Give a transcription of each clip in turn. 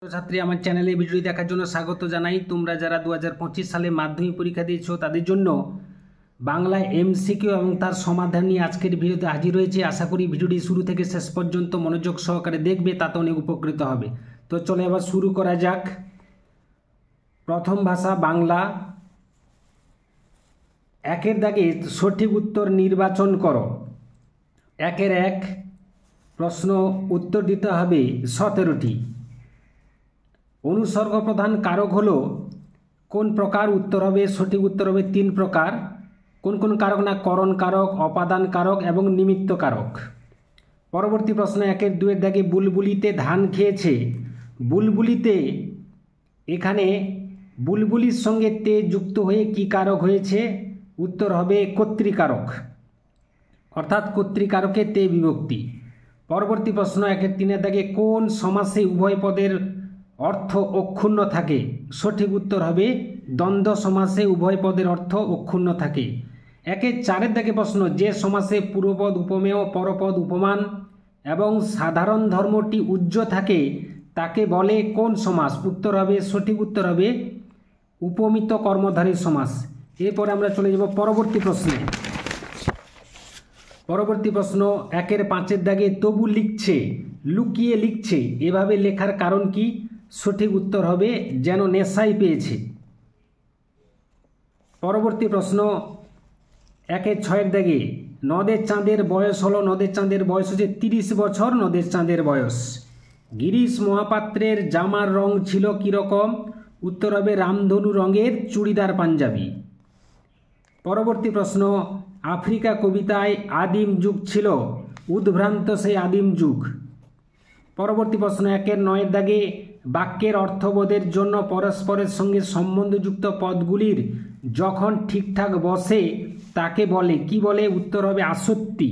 ছাত্রী আমার চ্যানেলে ভিডিও দেখার জন্য স্বাগত জানাই। তোমরা যারা 2025 সালে মাধ্যমিক পরীক্ষা দিয়েছো তাদের জন্য বাংলা এমসিকিউ এবং তার সমাধান নিয়ে আজকের ভিডিওতে হাজির হয়েছে। আশা করি ভিডিওটি শুরু থেকে শেষ পর্যন্ত মনোযোগ সহকারে দেখবে, তাতে অনেক উপকৃত হবে। তো চলো এবার শুরু করা যাক। প্রথম ভাষা বাংলা। একের দাগে সঠিক উত্তর নির্বাচন করো। একের এক প্রশ্ন উত্তর দিতে হবে 17টি। অনুসর্গ প্রধান কারক হলো কোন প্রকার? উত্তর হবে সঠিক উত্তর হবে 3 প্রকার। কোন কোন কারক? না করণ কারক, অপাদান কারক এবং নিমিত্ত কারক। পরবর্তী প্রশ্ন একের দুয়ের দাগে বুলবুলিতে ধান খেয়েছে। বুলবুলিতে এখানে বুলবুলির সঙ্গে তে যুক্ত হয়ে কি কারক হয়েছে? উত্তর হবে কর্তৃকারক, অর্থাৎ কর্তৃকারকে তে বিভক্তি। পরবর্তী প্রশ্ন একের তিনের দাগে কোন সমাসে উভয় পদের অর্থ অক্ষুণ্ণ থাকে? সঠিক উত্তর হবে দ্বন্দ্ব সমাসে উভয় পদের অর্থ অক্ষুণ্ণ থাকে। একের চারের দাগে প্রশ্ন যে সমাসে পূর্বপদ উপমেয়, পরপদ উপমান এবং সাধারণ ধর্মটি উজ্জ থাকে তাকে বলে কোন সমাস? উত্তর হবে সঠিক উত্তর হবে উপমিত কর্মধারী সমাস। এরপরে আমরা চলে যাব পরবর্তী প্রশ্নে। পরবর্তী প্রশ্ন একের পাঁচের দাগে তবু লিখছে, লুকিয়ে লিখছে, এভাবে লেখার কারণ কি? সঠিক উত্তর হবে যেন নেশাই পেয়েছে। পরবর্তী প্রশ্ন একের ছয়ের দাগে নদের চাঁদের বয়স হলো, নদের চাঁদের বয়স হচ্ছে 30 বছর নদের চাঁদের বয়স। গিরিশ মহাপাত্রের জামার রং ছিল কীরকম? উত্তর হবে রামধনু রঙের চুড়িদার পাঞ্জাবি। পরবর্তী প্রশ্ন আফ্রিকা কবিতায় আদিম যুগ ছিল, উদ্ভ্রান্ত সেই আদিম যুগ। পরবর্তী প্রশ্ন একের নয়ের দাগে বাক্যের অর্থবোধের জন্য পরস্পরের সঙ্গে সম্বন্ধযুক্ত পদগুলির যখন ঠিকঠাক বসে তাকে বলে কি বলে? উত্তর হবে আসত্তি।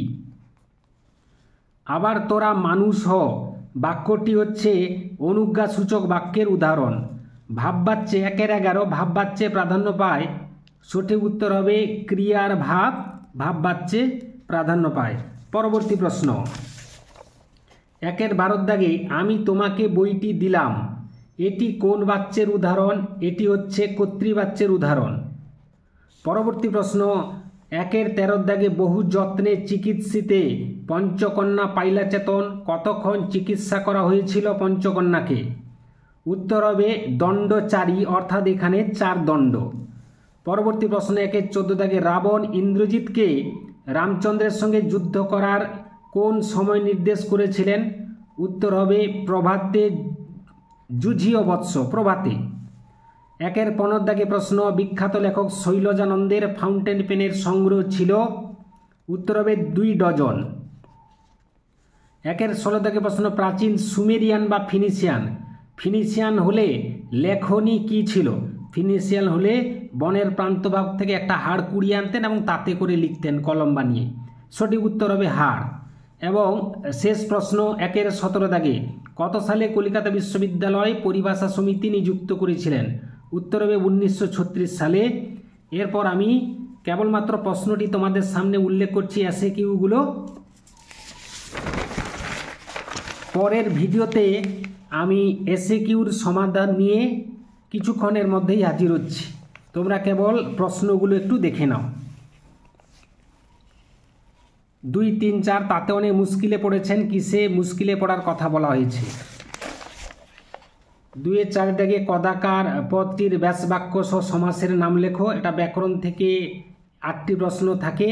আবার তোরা মানুষ হ বাক্যটি হচ্ছে অনুজ্ঞাসূচক বাক্যের উদাহরণ। ভাববাচ্যে একের 11 ভাববাচ্যে প্রাধান্য পায়। সঠিক উত্তর হবে ক্রিয়ার ভাব ভাববাচ্যে প্রাধান্য পায়। পরবর্তী প্রশ্ন একের 12 দাগে আমি তোমাকে বইটি দিলাম, এটি কোন বাচ্যের উদাহরণ? এটি হচ্ছে কর্তৃবাচ্যের উদাহরণ। পরবর্তী প্রশ্ন একের 13 দাগে বহু যত্নে চিকিৎসিতে পঞ্চকন্যা পাইলা চেতন, কতক্ষণ চিকিৎসা করা হয়েছিল পঞ্চকন্যাকে? উত্তর হবে দণ্ডচারী, অর্থাৎ এখানে 4 দণ্ড। পরবর্তী প্রশ্ন একের 14 দাগে রাবণ ইন্দ্রজিৎকে রামচন্দ্রের সঙ্গে যুদ্ধ করার কোন সময় নির্দেশ করেছিলেন? উত্তর হবে প্রভাতে যুঝিয় বৎস, প্রভাতে। একের 15 দাগে প্রশ্ন বিখ্যাত লেখক শৈলজানন্দের ফাউন্টেন পেনের সংগ্রহ ছিল। উত্তর হবে 2 ডজন। একের 16 দাগে প্রশ্ন প্রাচীন সুমেরিয়ান বা ফিনিশিয়ান হলে লেখনী কি ছিল? ফিনিশিয়ান হলে বনের প্রান্তভাগ থেকে একটা হাড় কুড়িয়ে আনতেন এবং তাতে করে লিখতেন কলম বানিয়ে। সঠিক উত্তর হবে হাড়। এবং শেষ প্রশ্ন একের 17 দাগে কত সালে কলকাতা বিশ্ববিদ্যালয় পরিভাষা সমিতি নিযুক্ত করেছিলেন? উত্তর হবে 1936 সালে। এরপর আমি কেবলমাত্র প্রশ্নটি তোমাদের সামনে উল্লেখ করছি এসএকিউগুলো। পরের ভিডিওতে আমি এসএকিউর সমাধান নিয়ে কিছুক্ষণের মধ্যেই হাজির হচ্ছি। তোমরা কেবল প্রশ্নগুলো একটু দেখে নাও। 2, 3, 4 তাতে অনেক মুশকিলে পড়েছেন। কিসে মুশকিলে পড়ার কথা বলা হয়েছে? 2 এর 4 দাগে কদাকার পদটির ব্যাসবাক্য সহ সমাসের নাম লেখো। এটা ব্যাকরণ থেকে 8টি প্রশ্ন থাকে,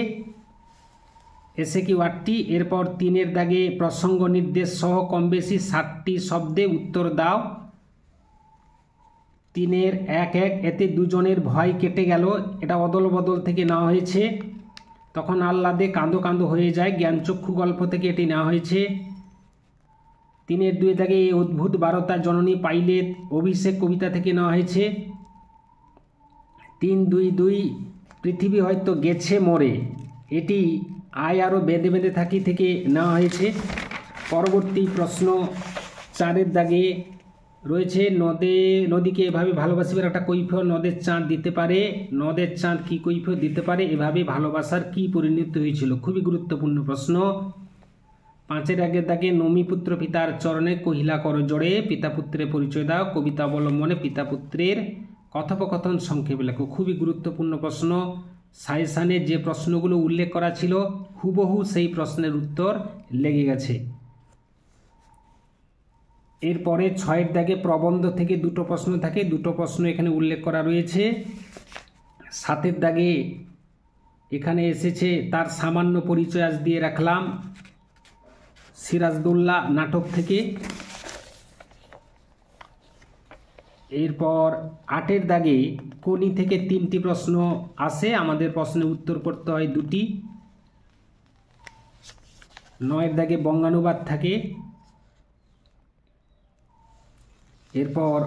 এসএকিউ 8টি। এরপর 3 এর দাগে প্রসঙ্গ নির্দেশ সহ কম বেশি 60টি শব্দে উত্তর দাও। 3 এর 1-1 এতে দুজনের ভয় কেটে গেল, এটা অদল বদল থেকে নেওয়া হয়েছে। তখন আহ্লাদে কাঁদো কাঁদো হয়ে যায়, জ্ঞানচক্ষু গল্প থেকে এটি নেওয়া হয়েছে। 3 এর 2 দাগে এই অদ্ভুত বারতা জননী পাইলে অভিষেক কবিতা থেকে নেওয়া হয়েছে। 3-2-2 পৃথিবী হয়তো গেছে মরে, এটি আয় আরও বেঁধে বেঁধে থাকি থেকে নেওয়া হয়েছে। পরবর্তী প্রশ্ন 4 এর দাগে রয়েছে নদীকে এভাবে ভালোবাসিবার একটা কৈফিয়ত নদের চাঁদ দিতে পারে। নদের চাঁদ কি কৈফিয়ত দিতে পারে? এভাবে ভালোবাসার কি পরিণতি হয়েছিল? খুবই গুরুত্বপূর্ণ প্রশ্ন। 5-এর আগের দাগে নমিপুত্র পিতার চরণে কহিলা কর জোড়ে, পিতা পুত্রের পরিচয় দাও, কবিতা অবলম্বনে পিতা পুত্রের কথোপকথন সংক্ষেপে লেখো। খুবই গুরুত্বপূর্ণ প্রশ্ন। সাজেশানে যে প্রশ্নগুলো উল্লেখ করা ছিল হুবহু সেই প্রশ্নের উত্তর লেগে গেছে। এরপরে 6-এর দাগে প্রবন্ধ থেকে 2টো প্রশ্ন থাকে, 2টো প্রশ্ন এখানে উল্লেখ করা রয়েছে। 7-এর দাগে এখানে এসেছে তার সামান্য পরিচয় আজ দিয়ে রাখলাম সিরাজদৌল্লা নাটক থেকে। এরপর 8-এর দাগে কোনি থেকে 3টি প্রশ্ন আসে, আমাদের প্রশ্নের উত্তর করতে হয় 2টি। 9-এর দাগে বঙ্গানুবাদ থাকে। এরপর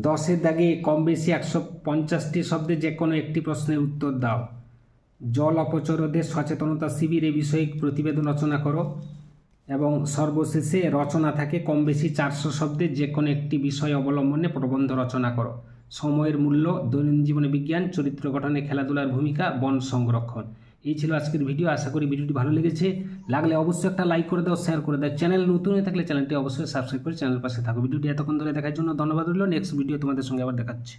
10-এর দাগে কম বেশি 150টি শব্দে যে কোনো একটি প্রশ্নের উত্তর দাও। জল অপচয় রোধে সচেতনতা শিবির এ বিষয়ে প্রতিবেদন রচনা করো। এবং সর্বশেষে রচনা থাকে কম বেশি 400 শব্দে যে কোনো একটি বিষয় অবলম্বনে প্রবন্ধ রচনা করো। সময়ের মূল্য, দৈনন্দিন জীবনে বিজ্ঞান, চরিত্র গঠনে খেলাধুলার ভূমিকা, বন সংরক্ষণ। এই ছিল আজকের ভিডিও। আশা করি ভিডিওটি ভালো লেগেছে। লাগলে অবশ্যই একটা লাইক করে দাও, শেয়ার করে দাও। চ্যানেল নতুন হয়ে থাকলে চ্যানেলটি অবশ্যই সাবস্ক্রাইব করে চ্যানেল পাশে থাকো। ভিডিওটি এতক্ষণ ধরে দেখার জন্য ধন্যবাদ রইল। নেক্সট ভিডিও তোমাদের সঙ্গে আবার দেখাচ্ছি।